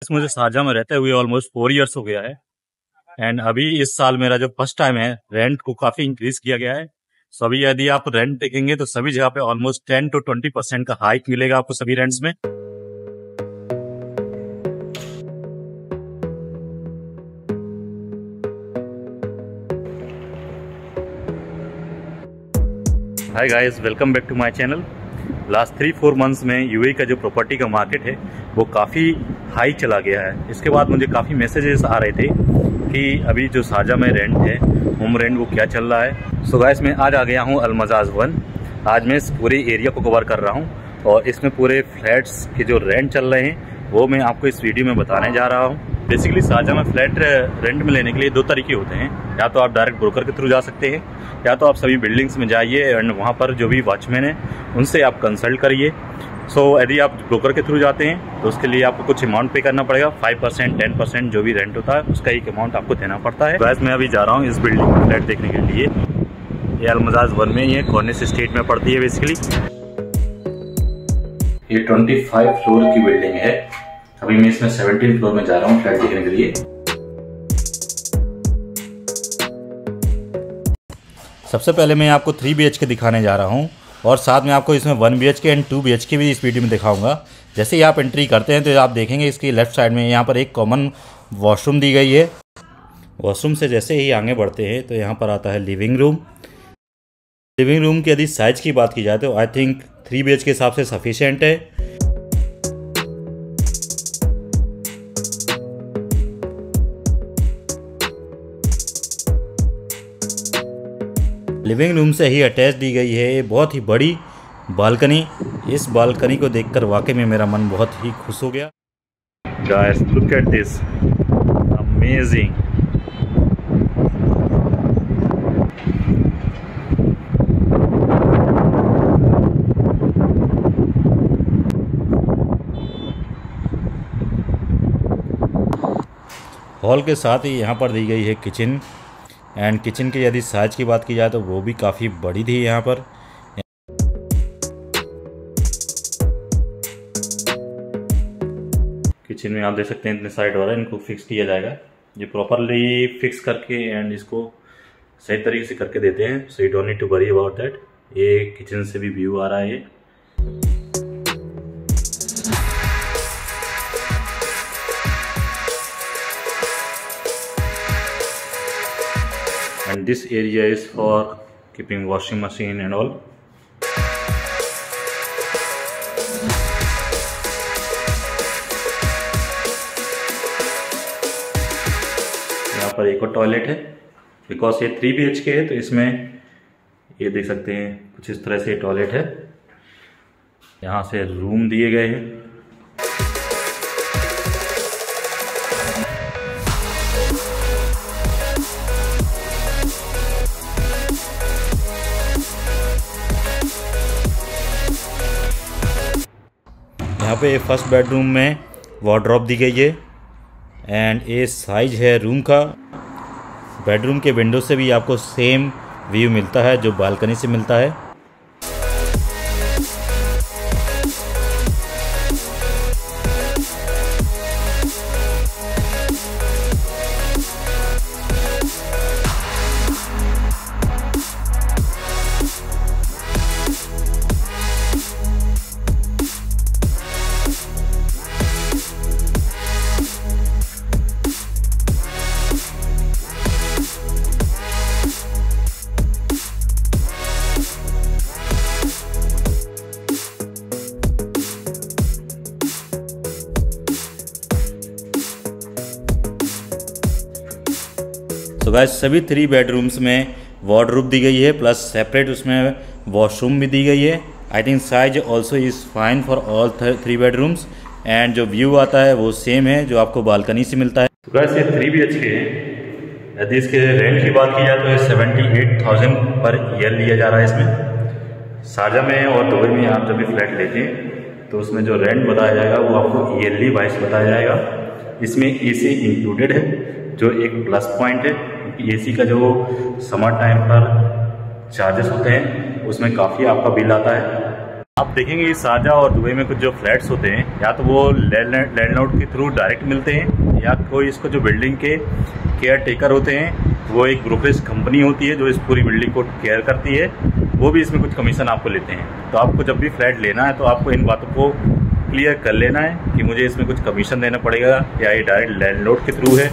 मुझे शारजा में रहते हुए ऑलमोस्ट 4 इयर्स हो गया है एंड अभी इस साल मेरा जो फर्स्ट टाइम है रेंट को काफी इंक्रीज किया गया है। सो अभी यदि आप रेंट देखेंगे तो सभी जगह पे ऑलमोस्ट 10 to 20% का हाइक मिलेगा आपको सभी रेंट्स में। Hi guys, welcome back to my channel. Last 3-4 months में यूएई का जो प्रॉपर्टी का मार्केट है वो काफ़ी हाई चला गया है। इसके बाद मुझे काफ़ी मैसेजेस आ रहे थे कि अभी जो शारजा में रेंट है, होम रेंट, वो क्या चल रहा है। सो गाइस, मैं आज आ गया हूँ अल-मजाज 1। आज मैं इस पूरे एरिया को कवर कर रहा हूँ और इसमें पूरे फ्लैट्स के जो रेंट चल रहे हैं वो मैं आपको इस वीडियो में बताने जा रहा हूँ। बेसिकली शारजा में फ्लैट रेंट में लेने के लिए 2 तरीके होते हैं। या तो आप डायरेक्ट ब्रोकर के थ्रू जा सकते हैं, या तो आप सभी बिल्डिंग्स में जाइए एंड वहाँ पर जो भी वॉचमैन है उनसे आप कंसल्ट करिए। सो यदि आप ब्रोकर के थ्रू जाते हैं तो उसके लिए आपको कुछ अमाउंट पे करना पड़ेगा। 5%, 10% जो भी रेंट होता है उसका एक अमाउंट आपको देना पड़ता है। वैसे मैं अभी जा रहा हूँ इस बिल्डिंग में फ्लैट देखने के लिए। ये अल-मजाज 1 में, ये कॉर्निश स्टेट में पड़ती है। बेसिकली ये 25 फ्लोर की बिल्डिंग है। अभी मैं इसमें 17 फ्लोर में जा रहा हूँ फ्लैट देखने के लिए। सबसे पहले मैं आपको 3 BHK दिखाने जा रहा हूँ और साथ में आपको इसमें 1 BHK एंड 2 BHK भी इस वीडियो में दिखाऊंगा। जैसे ही आप एंट्री करते हैं तो आप देखेंगे इसकी लेफ्ट साइड में यहाँ पर एक कॉमन वॉशरूम दी गई है। वॉशरूम से जैसे ही आगे बढ़ते हैं तो यहाँ पर आता है लिविंग रूम। लिविंग रूम की यदि साइज की बात की जाए तो आई थिंक 3 BHK के हिसाब से सफिशिएंट है। लिविंग रूम से ही अटैच दी गई है ये बहुत ही बड़ी बालकनी। इस बालकनी को देखकर वाकई में मेरा मन बहुत ही खुश हो गया। Guys, look at this, amazing. Hall के साथ ही यहाँ पर दी गई है किचन एंड किचन की यदि साइज की बात की जाए तो वो भी काफ़ी बड़ी थी। यहाँ पर किचन में आप देख सकते हैं इतने सारे डोर है, इनको फिक्स किया जाएगा। ये प्रॉपरली फिक्स करके एंड इसको सही तरीके से करके देते हैं। So you don't need to worry about that. ये किचन से भी व्यू आ रहा है। And this area is for keeping washing machine and all. यहाँ पर एक और टॉयलेट है। बिकॉज ये 3 BHK है तो इसमें ये देख सकते हैं कुछ इस तरह से टॉयलेट है। यहाँ से रूम दिए गए हैं। यहाँ पे फर्स्ट बेडरूम में वार्डरोब दी गई है एंड ये साइज है रूम का। बेडरूम के विंडो से भी आपको सेम व्यू मिलता है जो बालकनी से मिलता है। तो गाइस, सभी 3 बेडरूम्स में वार्डरोब दी गई है प्लस सेपरेट उसमें वॉशरूम भी दी गई है। I think size also is fine for all 3 bedrooms and जो व्यू आता है वो सेम है जो आपको बालकनी से मिलता है। तो गाइस, ये 3 BHK है। यदि इसके रेंट की बात की जाए तो 78,000 पर ईयर लिया जा रहा है इसमें। शारजा में और दुबई में आप जब भी फ्लैट लेते हैं तो उसमें जो रेंट बताया जाएगा वो आपको ईयरली वाइज बताया जाएगा। इसमें AC इंक्लूडेड है जो एक प्लस पॉइंट है। AC का जो समर टाइम पर चार्जेस होते हैं उसमें काफ़ी आपका बिल आता है। आप देखेंगे शारजा और दुबई में कुछ जो फ्लैट्स होते हैं, या तो वो लैंडलॉर्ड के थ्रू डायरेक्ट मिलते हैं, या कोई इसको जो बिल्डिंग के केयर टेकर होते हैं, वो एक ब्रोकरेज कंपनी होती है जो इस पूरी बिल्डिंग को केयर करती है, वो भी इसमें कुछ कमीशन आपको लेते हैं। तो आपको जब भी फ्लैट लेना है तो आपको इन बातों को क्लियर कर लेना है कि मुझे इसमें कुछ कमीशन देना पड़ेगा या ये डायरेक्ट लैंडलॉर्ड के थ्रू है।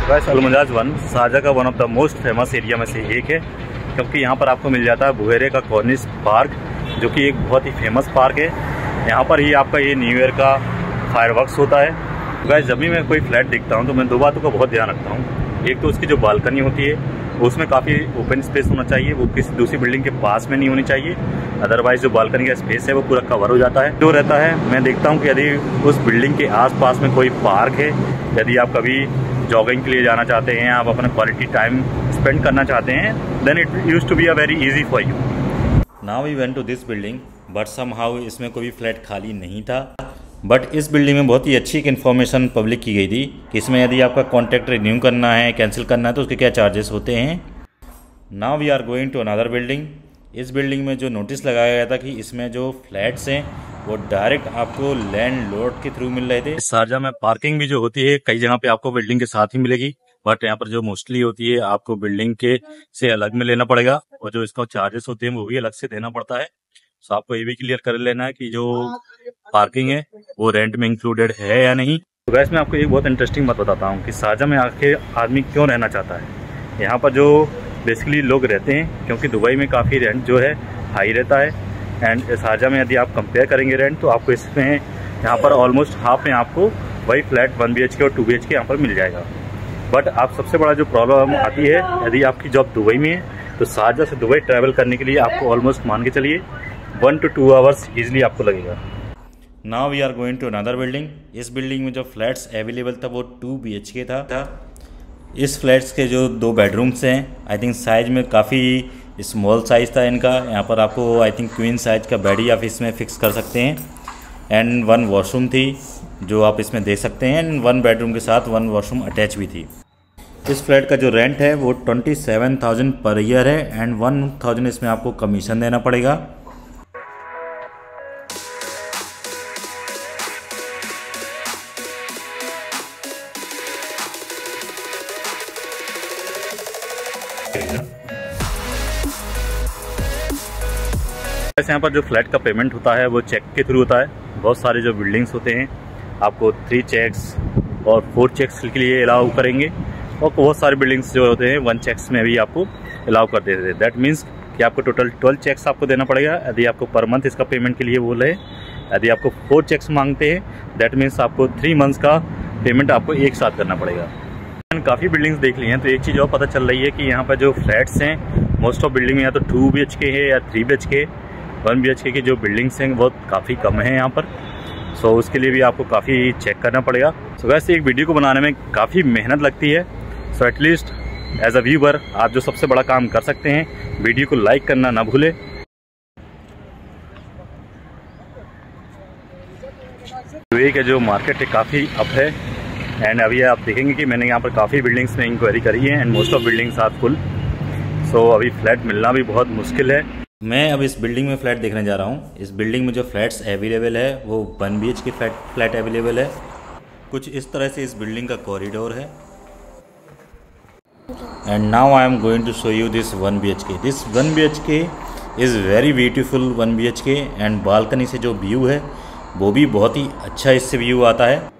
गाइस, अल-मुंजाज 1 शारजा का one of the most famous area में से एक है, क्योंकि यहाँ पर आपको मिल जाता है बुहेरे का कॉर्निश पार्क, जो कि एक बहुत ही फेमस पार्क है। यहाँ पर ही आपका ये न्यू ईयर का फायरवर्क्स होता है। गाइस, जब भी मैं कोई फ्लैट देखता हूँ तो मैं दो बातों का बहुत ध्यान रखता हूँ। एक तो उसकी जो बालकनी होती है उसमें काफ़ी ओपन स्पेस होना चाहिए, वो किसी दूसरी बिल्डिंग के पास में नहीं होनी चाहिए, अदरवाइज जो बालकनी का स्पेस है वो पूरा कवर हो जाता है। जो रहता है, मैं देखता हूँ कि यदि उस बिल्डिंग के आसपास में कोई पार्क है, यदि आप कभी जॉगिंग के लिए जाना चाहते हैं, आप अपना क्वालिटी टाइम स्पेंड करना चाहते हैं, then it used to be a very easy for you. Now we went to this building, but somehow इसमें कोई फ्लैट खाली नहीं था। बट इस बिल्डिंग में बहुत ही अच्छी एक इन्फॉर्मेशन पब्लिक की गई थी कि इसमें यदि आपका कॉन्ट्रैक्ट रिन्यू करना है, कैंसिल करना है, तो उसके क्या चार्जेस होते हैं। Now we are going to another building. इस बिल्डिंग में जो नोटिस लगाया गया था कि इसमें जो फ्लैट्स हैं वो डायरेक्ट आपको लैंडलॉर्ड के थ्रू मिल रहे थे। शारजा में पार्किंग भी जो होती है कई जगह पे आपको बिल्डिंग के साथ ही मिलेगी, बट यहाँ पर जो मोस्टली होती है आपको बिल्डिंग के से अलग में लेना पड़ेगा, और जो इसका चार्जेस होते हैं वो भी अलग से देना पड़ता है। तो आपको ये भी क्लियर कर लेना है कि जो पार्किंग है वो रेंट में इंक्लूडेड है या नहीं। तो वैसे मैं आपको एक बहुत इंटरेस्टिंग बात बताता हूँ कि शारजा में आखिर आदमी क्यों रहना चाहता है। यहाँ पर जो बेसिकली लोग रहते हैं, क्योंकि दुबई में काफ़ी रेंट जो है हाई रहता है, एंड शारजा में यदि आप कंपेयर करेंगे रेंट, तो आपको इसमें यहाँ पर ऑलमोस्ट हाफ में आपको वही फ्लैट 1 BHK और 2 BHK यहाँ पर मिल जाएगा। बट आप सबसे बड़ा जो प्रॉब्लम आती है, यदि आपकी जॉब दुबई में है, तो शारजा से दुबई ट्रैवल करने के लिए आपको ऑलमोस्ट मान के चलिए 1 to 2 आवर्स ईजिली आपको लगेगा। Now we are going to another building. इस बिल्डिंग में जो फ्लैट्स अवेलेबल था वो 2 BHK था। इस फ्लैट्स के जो 2 बेडरूम्स हैं, आई थिंक साइज में काफ़ी स्मॉल साइज़ था इनका। यहाँ पर आपको आई थिंक क्वीन साइज का बेड ही आप इसमें फिक्स कर सकते हैं, एंड 1 वॉशरूम थी जो आप इसमें दे सकते हैं, एंड 1 बेडरूम के साथ 1 वॉशरूम अटैच भी थी। इस फ्लैट का जो रेंट है वो 27,000 पर ईयर है, एंड 1,000 इसमें आपको कमीशन देना पड़ेगा। वैसे यहाँ पर जो फ्लैट का पेमेंट होता है वो चेक के थ्रू होता है। बहुत सारे जो बिल्डिंग्स होते हैं आपको 3 चेक्स और 4 चेक्स के लिए अलाउ करेंगे, और बहुत सारे बिल्डिंग्स जो होते हैं 1 चेक्स में भी आपको अलाउ कर देते हैं। दैट मीन्स कि आपको टोटल 12 चेक्स आपको देना पड़ेगा यदि आपको पर मंथ इसका पेमेंट के लिए बोले। यदि आपको 4 चेक्स मांगते हैं, दैट मीन्स आपको 3 मंथ्स का पेमेंट आपको एक साथ करना पड़ेगा। काफ़ी बिल्डिंग्स देख ली हैं, तो एक चीज़ और पता चल रही है कि यहाँ पर जो फ्लैट्स हैं मोस्ट ऑफ बिल्डिंग में या तो 2 BHK है या 3 BHK, 1 BHK की जो बिल्डिंग्स हैं वो काफ़ी कम है यहाँ पर। सो उसके लिए भी आपको काफ़ी चेक करना पड़ेगा। सो वैसे एक वीडियो को बनाने में काफ़ी मेहनत लगती है। So at least as a viewer आप जो सबसे बड़ा काम कर सकते हैं, वीडियो को लाइक करना ना भूलें। यूएई का जो मार्केट है काफ़ी अप है, एंड अभी आप देखेंगे कि मैंने यहाँ पर काफ़ी बिल्डिंग्स में इंक्वायरी करी है, and most of buildings are full. So अभी फ्लैट मिलना भी बहुत मुश्किल है। मैं अब इस बिल्डिंग में फ्लैट देखने जा रहा हूँ। इस बिल्डिंग में जो फ्लैट्स अवेलेबल है वो 1 BHK फ्लैट अवेलेबल है। कुछ इस तरह से इस बिल्डिंग का कॉरिडोर है, and now I am going to show you this 1 BHK। This 1 BHK is very beautiful 1 BHK, and balcony से जो व्यू है वो भी बहुत ही अच्छा इससे व्यू आता है।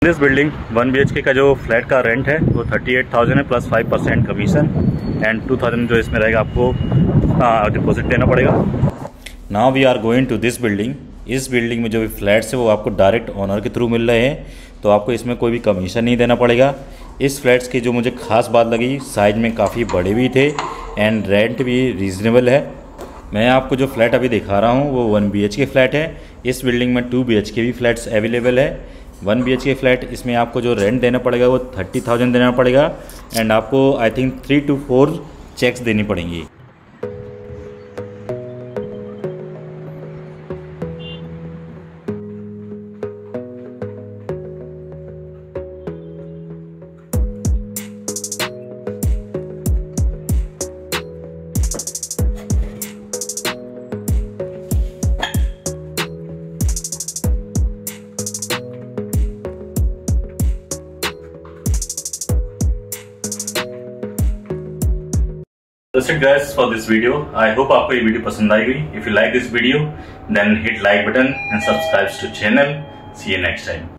दिस बिल्डिंग 1 BHK का जो फ्लैट का रेंट है वो 38,000 है प्लस 5% कमीशन एंड 2,000 जो इसमें रहेगा आपको डिपॉजिट देना पड़ेगा। Now we are going to this building. इस बिल्डिंग में जो भी फ्लैट्स है वो आपको डायरेक्ट ओनर के थ्रू मिल रहे हैं, तो आपको इसमें कोई भी कमीशन नहीं देना पड़ेगा। इस फ्लैट्स की जो मुझे खास बात लगी, साइज में काफ़ी बड़े भी थे एंड रेंट भी रीज़नेबल है। मैं आपको जो फ्लैट अभी दिखा रहा हूँ वो 1 BHK फ्लैट है। इस बिल्डिंग में 2 BHK भी फ्लैट्स अवेलेबल है। 1 BHK फ्लैट, इसमें आपको जो रेंट देना पड़ेगा वो 30,000 देना पड़ेगा एंड आपको आई थिंक 3 to 4 चेक्स देनी पड़ेंगी। That's it guys for this video. I hope आपको ये वीडियो पसंद आई हुई। If you like this video, then hit like button and subscribe to channel. See you next time.